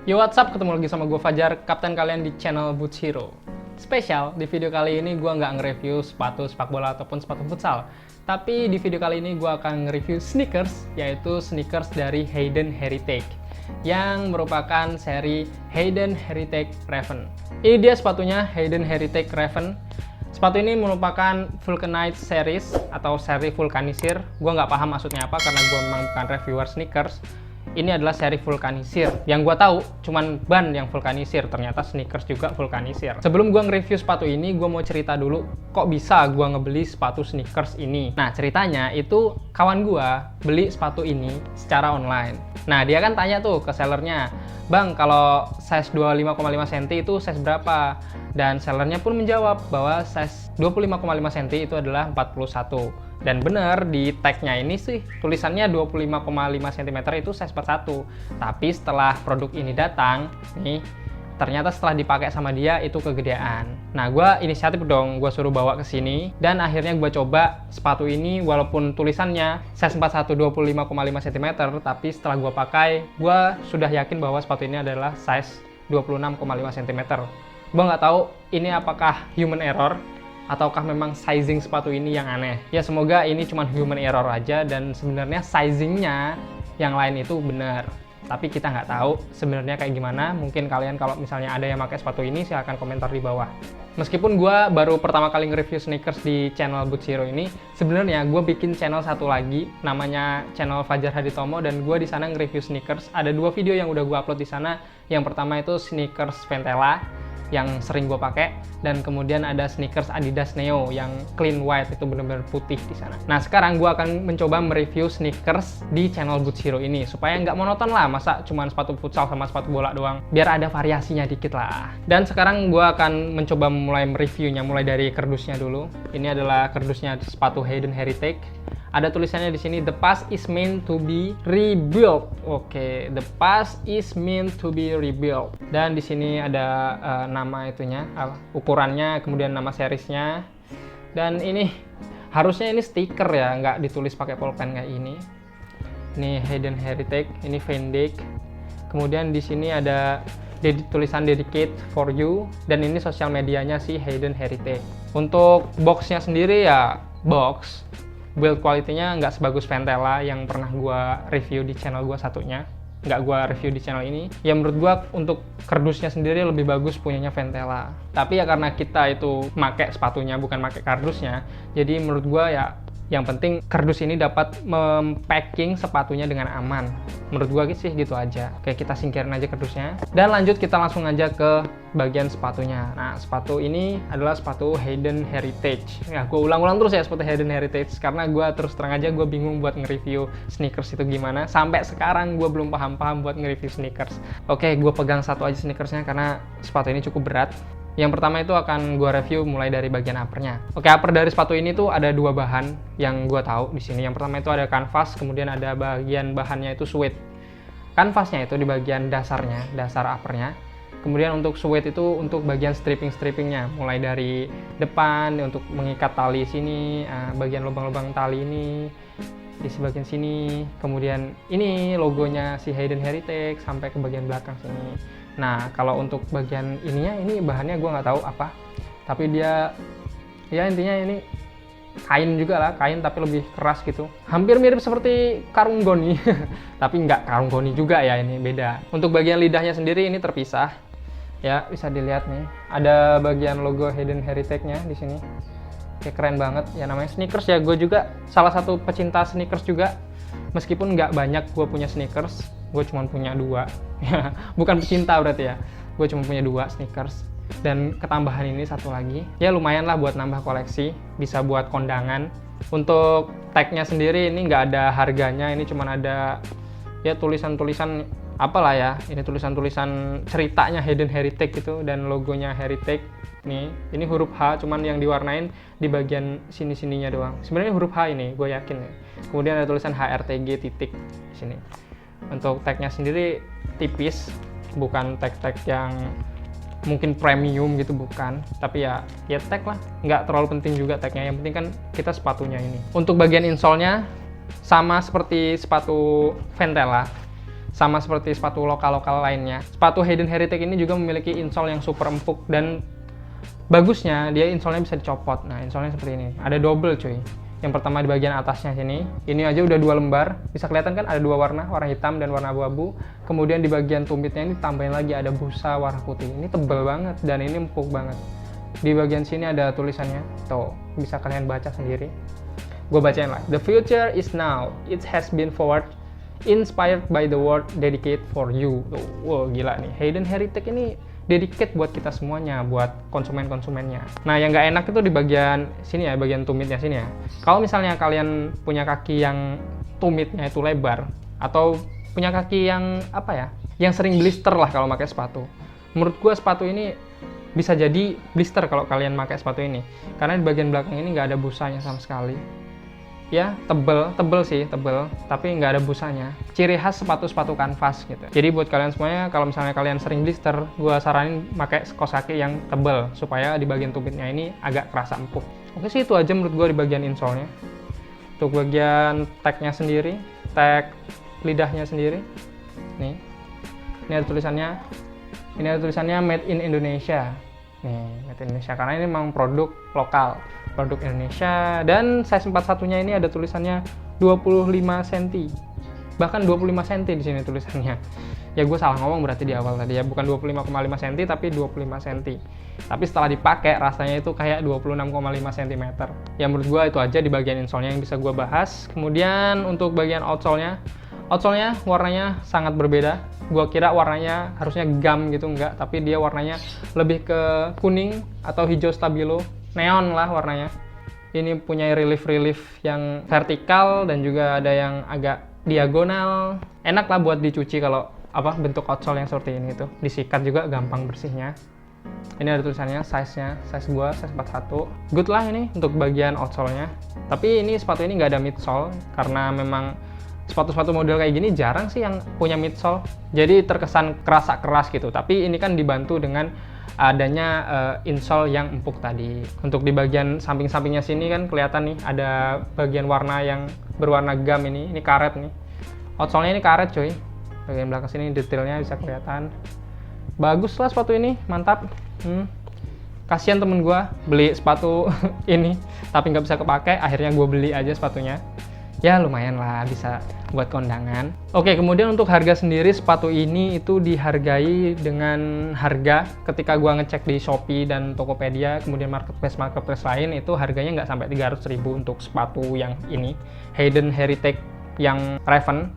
Yo, what's up? Ketemu lagi sama gue Fajar, kapten kalian di channel Boots Hero. Spesial, di video kali ini gue nggak nge-review sepatu sepak bola ataupun sepatu futsal. Tapi di video kali ini gue akan nge-review sneakers, yaitu sneakers dari Hayden Heritage, yang merupakan seri Hayden Heritage Raven. Ini dia sepatunya, Hayden Heritage Raven. Sepatu ini merupakan Vulcanite series atau seri vulkanisir. Gue nggak paham maksudnya apa karena gue memang bukan reviewer sneakers. Ini adalah seri vulkanisir. Yang gue tahu cuman ban yang vulkanisir, ternyata sneakers juga vulkanisir. Sebelum gue nge-review sepatu ini, gue mau cerita dulu kok bisa gue ngebeli sepatu sneakers ini. Nah, ceritanya itu kawan gue beli sepatu ini secara online. Nah, dia kan tanya tuh ke sellernya, "Bang, kalau size 25,5 cm itu size berapa?" Dan sellernya pun menjawab bahwa size 25,5 cm itu adalah 41. Dan benar di tagnya ini sih tulisannya 25,5 cm itu size 41. Tapi setelah produk ini datang, nih ternyata setelah dipakai sama dia itu kegedean. Nah, gue inisiatif dong, gue suruh bawa ke sini dan akhirnya gue coba sepatu ini walaupun tulisannya size 41 25,5 cm, tapi setelah gue pakai, gue sudah yakin bahwa sepatu ini adalah size 26,5 cm. Gue nggak tahu ini apakah human error ataukah memang sizing sepatu ini yang aneh. Ya semoga ini cuma human error aja dan sebenarnya sizingnya yang lain itu benar. Tapi kita nggak tahu sebenarnya kayak gimana. Mungkin kalian kalau misalnya ada yang pakai sepatu ini silahkan komentar di bawah. Meskipun gue baru pertama kali nge-review sneakers di channel Boots Hero ini, sebenarnya gue bikin channel satu lagi namanya channel Fajar Haditomo dan gue di sana nge-review sneakers. Ada 2 video yang udah gue upload di sana. Yang pertama itu sneakers Ventela yang sering gue pakai, dan kemudian ada sneakers Adidas Neo yang clean white, itu benar-benar putih di sana. Nah, sekarang gue akan mencoba mereview sneakers di channel Boots Hero ini supaya nggak monoton lah, masa cuma sepatu futsal sama sepatu bola doang, biar ada variasinya dikit lah. Dan sekarang gue akan mencoba mulai mereviewnya, mulai dari kardusnya dulu. Ini adalah kardusnya sepatu Hayden Heritage. Ada tulisannya di sini, "The past is meant to be rebuilt." Oke, the past is meant to be rebuilt. Dan di sini ada nama itunya, ukurannya, kemudian nama seriesnya. Dan ini harusnya ini stiker ya, nggak ditulis pakai pulpen kayak ini. Ini Hayden Heritage, ini Vendic. Kemudian di sini ada tulisan "Dedicate for you", dan ini sosial medianya si Hayden Heritage. Untuk boxnya sendiri ya box. Build quality-nya nggak sebagus Ventela yang pernah gue review di channel gue satunya. Nggak gue review di channel ini. Ya menurut gue untuk kardusnya sendiri lebih bagus punyanya Ventela. Tapi ya karena kita itu pakai sepatunya bukan pakai kardusnya, jadi menurut gue ya yang penting kardus ini dapat mempacking sepatunya dengan aman. Menurut gue sih gitu aja. Oke, kita singkirin aja kardusnya. Dan lanjut kita langsung aja ke bagian sepatunya. Nah, sepatu ini adalah sepatu Hayden Heritage. Ya, gue ulang-ulang terus ya sepatu Hayden Heritage karena gue terus terang aja gue bingung buat nge-review sneakers itu gimana. Sampai sekarang gue belum paham-paham buat nge-review sneakers. Oke, gue pegang satu aja sneakersnya karena sepatu ini cukup berat. Yang pertama itu akan gue review mulai dari bagian uppernya. Oke, upper dari sepatu ini tuh ada 2 bahan yang gue tahu di sini. Yang pertama itu ada kanvas, kemudian ada bagian bahannya itu suede. Kanvasnya itu di bagian dasarnya, dasar uppernya. Kemudian untuk suede itu untuk bagian stripping-strippingnya, mulai dari depan untuk mengikat tali sini, bagian lubang-lubang tali ini di bagian sini. Kemudian ini logonya si Hayden Heritage sampai ke bagian belakang sini. Nah, kalau untuk bagian ininya, ini bahannya gue nggak tahu apa, tapi dia ya intinya ini kain juga lah, kain tapi lebih keras gitu, hampir mirip seperti karung goni tapi nggak karung goni juga ya, ini beda. Untuk bagian lidahnya sendiri ini terpisah ya, bisa dilihat nih ada bagian logo Hayden Heritage-nya di sini. Kayak keren banget ya, namanya sneakers ya, gue juga salah satu pecinta sneakers juga, meskipun nggak banyak gue punya sneakers, gue cuma punya 2 bukan pecinta berarti ya, gue cuma punya 2 sneakers. Dan ketambahan ini satu lagi ya lumayan lah buat nambah koleksi, bisa buat kondangan. Untuk tagnya sendiri ini nggak ada harganya, ini cuma ada ya tulisan-tulisan apalah ya, ini tulisan-tulisan ceritanya Hayden Heritage gitu dan logonya Heritage. Nih, ini huruf H cuman yang diwarnain di bagian sini-sininya doang. Sebenarnya huruf H ini, gue yakin ya. Kemudian ada tulisan HRTG titik di sini. Untuk tagnya sendiri tipis, bukan tag-tag yang mungkin premium gitu, bukan. Tapi ya tag lah, nggak terlalu penting juga tagnya. Yang penting kan kita sepatunya ini. Untuk bagian insole-nya sama seperti sepatu Ventela. sama seperti sepatu lokal-lokal lainnya. Sepatu Hayden Heritage ini juga memiliki insole yang super empuk, dan bagusnya dia insolnya bisa dicopot. Nah, insolnya seperti ini, ada double cuy. Yang pertama di bagian atasnya sini, ini aja udah 2 lembar, bisa kelihatan kan ada 2 warna hitam dan warna abu-abu. Kemudian di bagian tumitnya ini tambahin lagi ada busa warna putih. Ini tebal banget dan ini empuk banget. Di bagian sini ada tulisannya, tuh bisa kalian baca sendiri. Gue bacain lah. The future is now, it has been forward, inspired by the world, dedicated for you. Wow, gila nih. Hayden Heritage ini dedicate buat kita semuanya, buat konsumennya. Nah, yang nggak enak itu di bagian sini ya, bagian tumitnya sini ya. Kalau misalnya kalian punya kaki yang tumitnya itu lebar, atau punya kaki yang apa ya, yang sering blister lah kalau pakai sepatu. Menurut gue sepatu ini bisa jadi blister kalau kalian pakai sepatu ini, karena di bagian belakang ini nggak ada busanya sama sekali. Ya, tebel sih, tapi nggak ada busanya. Ciri khas sepatu-sepatu kanvas gitu. Jadi buat kalian semuanya, kalau misalnya kalian sering blister, gue saranin pakai kaos kaki yang tebel, supaya di bagian tumitnya ini agak kerasa empuk. Oke sih, itu aja menurut gue di bagian insole-nya. Untuk bagian tag-nya sendiri, tag lidahnya sendiri, nih, ini ada tulisannya Made in Indonesia. Nih, Made in Indonesia, karena ini memang produk lokal, produk Indonesia. Dan size 41-nya ini ada tulisannya 25 cm. Bahkan 25 cm di sini tulisannya. Ya gue salah ngomong berarti di awal tadi ya, bukan 25,5 cm tapi 25 cm. Tapi setelah dipakai rasanya itu kayak 26,5 cm. Ya menurut gue itu aja di bagian insole-nya yang bisa gue bahas. Kemudian untuk bagian outsole-nya warnanya sangat berbeda. Gua kira warnanya harusnya gam gitu, enggak, tapi dia warnanya lebih ke kuning atau hijau stabilo, neon lah warnanya. Ini punya relief yang vertikal dan juga ada yang agak diagonal. Enak lah buat dicuci kalau bentuk outsole yang seperti ini tuh. Disikat juga gampang bersihnya. Ini ada tulisannya, size gua size 41. Good lah ini untuk bagian outsole-nya. Tapi ini sepatu ini nggak ada midsole, karena memang sepatu-sepatu model kayak gini jarang sih yang punya midsole, jadi terkesan keras gitu. Tapi ini kan dibantu dengan adanya insole yang empuk tadi. Untuk di bagian samping-sampingnya sini kan kelihatan nih ada bagian warna yang berwarna gam ini karet nih. Outsole-nya ini karet cuy. Bagian belakang sini detailnya bisa kelihatan. Bagus lah sepatu ini, mantap. Kasihan temen gue beli sepatu ini tapi nggak bisa kepake, akhirnya gue beli aja sepatunya. Ya lumayan lah, bisa buat kondangan. Oke, kemudian untuk harga sendiri sepatu ini itu dihargai dengan harga ketika gua ngecek di Shopee dan Tokopedia, kemudian marketplace lain, itu harganya nggak sampai 300.000 untuk sepatu yang ini, Hayden Heritage yang Raven.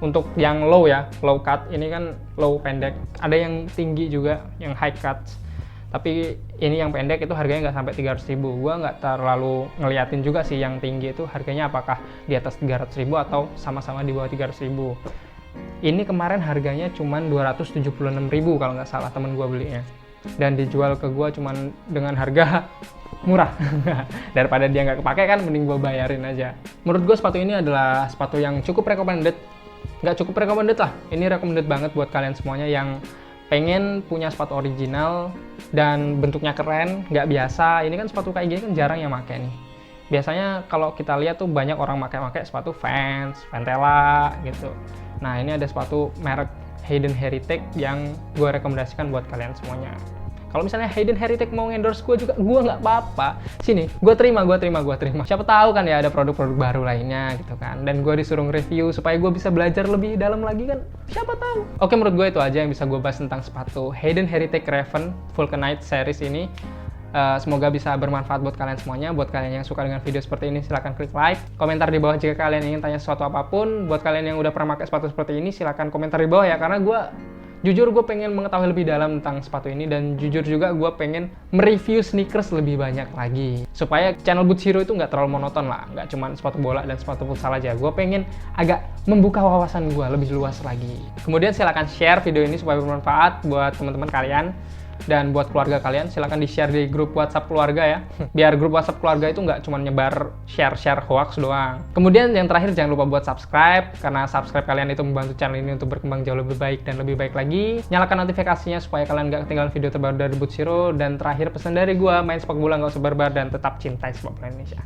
Untuk yang low ya, low cut, ini kan low pendek. Ada yang tinggi juga, yang high cut. Tapi ini yang pendek itu harganya nggak sampai 300.000. Gua nggak terlalu ngeliatin juga sih yang tinggi itu harganya apakah di atas 300.000 atau sama-sama di bawah 300.000. Ini kemarin harganya cuma 276.000 kalau nggak salah temen gua belinya. Dan dijual ke gua cuman dengan harga murah. Daripada dia nggak kepake kan mending gua bayarin aja. Menurut gua sepatu ini adalah sepatu yang cukup recommended. Nggak cukup recommended lah. Ini recommended banget buat kalian semuanya yang pengen punya sepatu original dan bentuknya keren, nggak biasa. Ini kan sepatu kayak gini kan jarang yang pakai nih. Biasanya kalau kita lihat tuh banyak orang pakai sepatu Vans, Ventela gitu. Nah ini ada sepatu merek Hayden Heritage yang gue rekomendasikan buat kalian semuanya. Kalau misalnya Hayden Heritage mau endorse gue juga, gue nggak apa-apa. Sini, gue terima. Siapa tahu kan ya ada produk-produk baru lainnya gitu kan. Dan gue disuruh review supaya gue bisa belajar lebih dalam lagi kan. Siapa tahu. Oke, menurut gue itu aja yang bisa gue bahas tentang sepatu Hayden Heritage Raven Vulcanite series ini. Semoga bisa bermanfaat buat kalian semuanya. Buat kalian yang suka dengan video seperti ini, silahkan klik like. Komentar di bawah jika kalian ingin tanya sesuatu apapun. Buat kalian yang udah pernah pakai sepatu seperti ini, silahkan komentar di bawah ya. Karena jujur gue pengen mengetahui lebih dalam tentang sepatu ini, dan jujur juga gue pengen mereview sneakers lebih banyak lagi supaya channel Boots Hero itu nggak terlalu monoton lah, nggak cuma sepatu bola dan sepatu futsal aja. Gue pengen agak membuka wawasan gue lebih luas lagi. Kemudian silahkan share video ini supaya bermanfaat buat teman-teman kalian. Dan buat keluarga kalian, silahkan di-share di grup WhatsApp keluarga ya. Biar grup WhatsApp keluarga itu nggak cuma nyebar share-share hoax doang. Kemudian yang terakhir, jangan lupa buat subscribe, karena subscribe kalian itu membantu channel ini untuk berkembang jauh lebih baik dan lebih baik lagi. Nyalakan notifikasinya supaya kalian nggak ketinggalan video terbaru dari Boots Hero. Dan terakhir, pesan dari gue, main sepak bola nggak usah barbar dan tetap cintai sepak bola Indonesia.